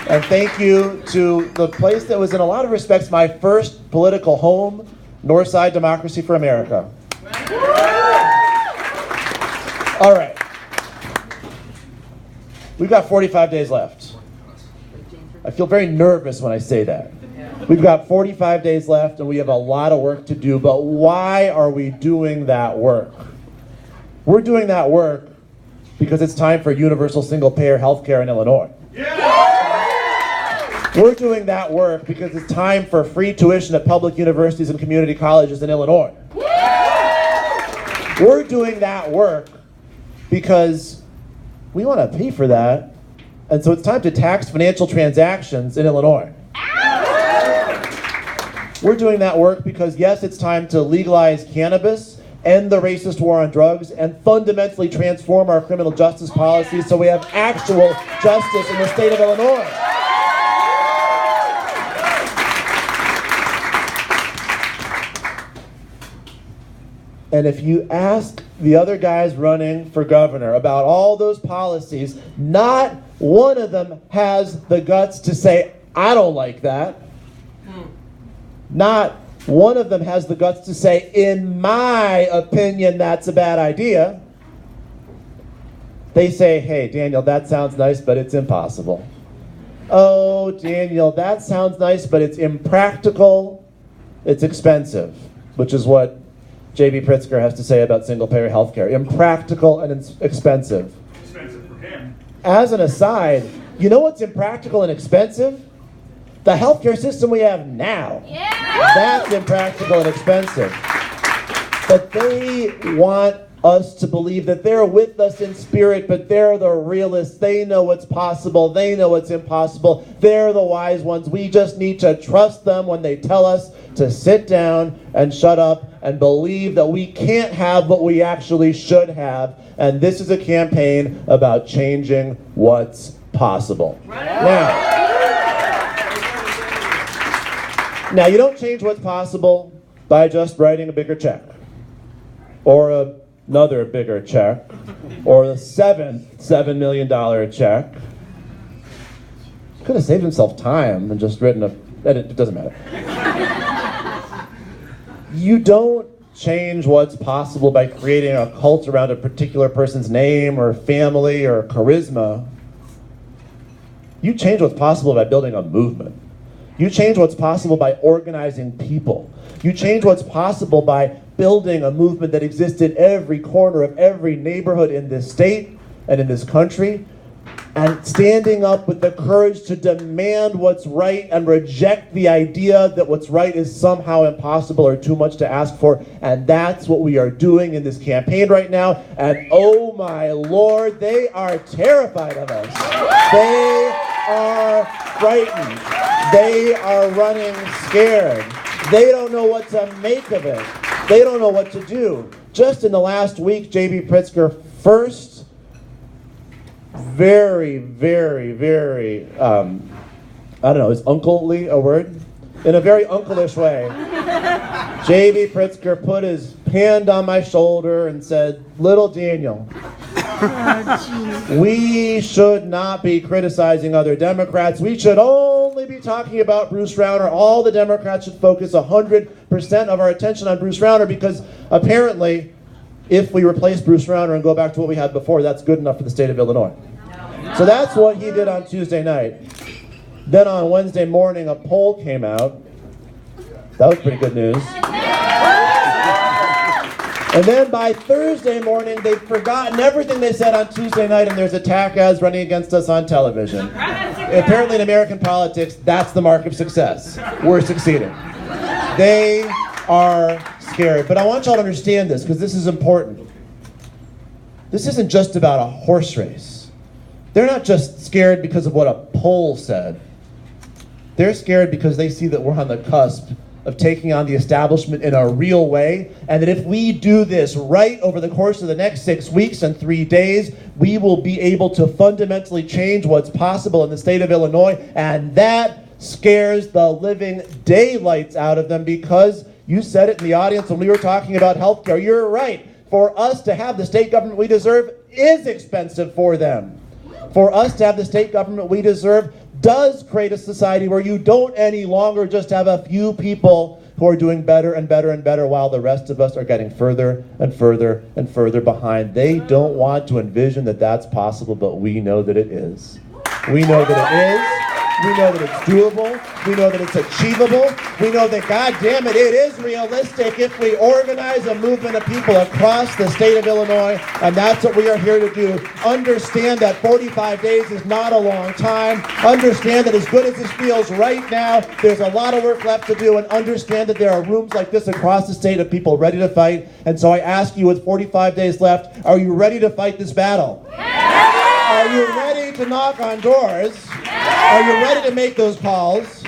And thank you to the place that was in a lot of respects my first political home, Northside Democracy for America. All right. We've got 45 days left. I feel very nervous when I say that. We've got 45 days left and we have a lot of work to do, but why are we doing that work? We're doing that work because it's time for universal single-payer health care in Illinois. We're doing that work because it's time for free tuition at public universities and community colleges in Illinois. We're doing that work because we want to pay for that, and so it's time to tax financial transactions in Illinois. We're doing that work because, yes, it's time to legalize cannabis, end the racist war on drugs, and fundamentally transform our criminal justice policies so we have actual justice in the state of Illinois. And if you ask the other guys running for governor about all those policies, not one of them has the guts to say, I don't like that. Not one of them has the guts to say, in my opinion, that's a bad idea. They say, hey, Daniel, that sounds nice, but it's impossible. Oh, Daniel, that sounds nice, but it's impractical. It's expensive, which is what J.B. Pritzker has to say about single-payer health care. Impractical and expensive. Expensive for him. As an aside, you know what's impractical and expensive? The healthcare system we have now. Yeah. That's impractical and expensive. But they want us to believe that they're with us in spirit, but they're the realists. They know what's possible. They know what's impossible. They're the wise ones. We just need to trust them when they tell us to sit down and shut up and believe that we can't have what we actually should have. And this is a campaign about changing what's possible. Now, you don't change what's possible by just writing a bigger check, or another bigger check, or the $7 million check. Could have saved himself time and just written it doesn't matter. You don't change what's possible by creating a cult around a particular person's name or family or charisma. You change what's possible by building a movement. You change what's possible by organizing people. You change what's possible by building a movement that exists in every corner of every neighborhood in this state and in this country, and standing up with the courage to demand what's right and reject the idea that what's right is somehow impossible or too much to ask for. And that's what we are doing in this campaign right now. And oh my Lord, they are terrified of us. They are frightened. They are running scared. They don't know what to make of it. They don't know what to do. Just in the last week, J.B. Pritzker first, very, I don't know, is uncle-ly a word? In a very uncle-ish way, J.B. Pritzker put his hand on my shoulder and said, little Daniel, we should not be criticizing other Democrats. We should only be talking about Bruce Rauner. All the Democrats should focus 100% of our attention on Bruce Rauner, because apparently, if we replace Bruce Rauner and go back to what we had before, that's good enough for the state of Illinois. So that's what he did on Tuesday night. Then on Wednesday morning, a poll came out. That was pretty good news. And then by Thursday morning, they've forgotten everything they said on Tuesday night, and there's attack ads running against us on television. Apparently in American politics, that's the mark of success. We're succeeding. They are scared. But I want y'all to understand this, because this is important. This isn't just about a horse race. They're not just scared because of what a poll said. They're scared because they see that we're on the cusp of taking on the establishment in a real way, and that if we do this right over the course of the next 6 weeks and 3 days, we will be able to fundamentally change what's possible in the state of Illinois, and that scares the living daylights out of them, because you said it in the audience when we were talking about healthcare. You're right. For us to have the state government we deserve is expensive for them. For us to have the state government we deserve, does create a society where you don't any longer just have a few people who are doing better and better and better while the rest of us are getting further and further and further behind. They don't want to envision that that's possible, but we know that it is. We know that it is. We know that it's doable. We know that it's achievable. We know that, God damn it, it is realistic if we organize a movement of people across the state of Illinois, and that's what we are here to do. Understand that 45 days is not a long time. Understand that as good as this feels right now, there's a lot of work left to do, and understand that there are rooms like this across the state of people ready to fight. And so I ask you, with 45 days left, are you ready to fight this battle? Are you ready to knock on doors? Are you ready to make those calls?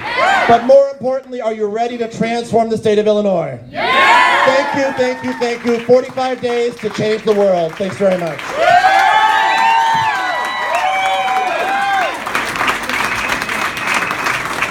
But more importantly, are you ready to transform the state of Illinois? Thank you, thank you, thank you. 45 days to change the world. Thanks very much.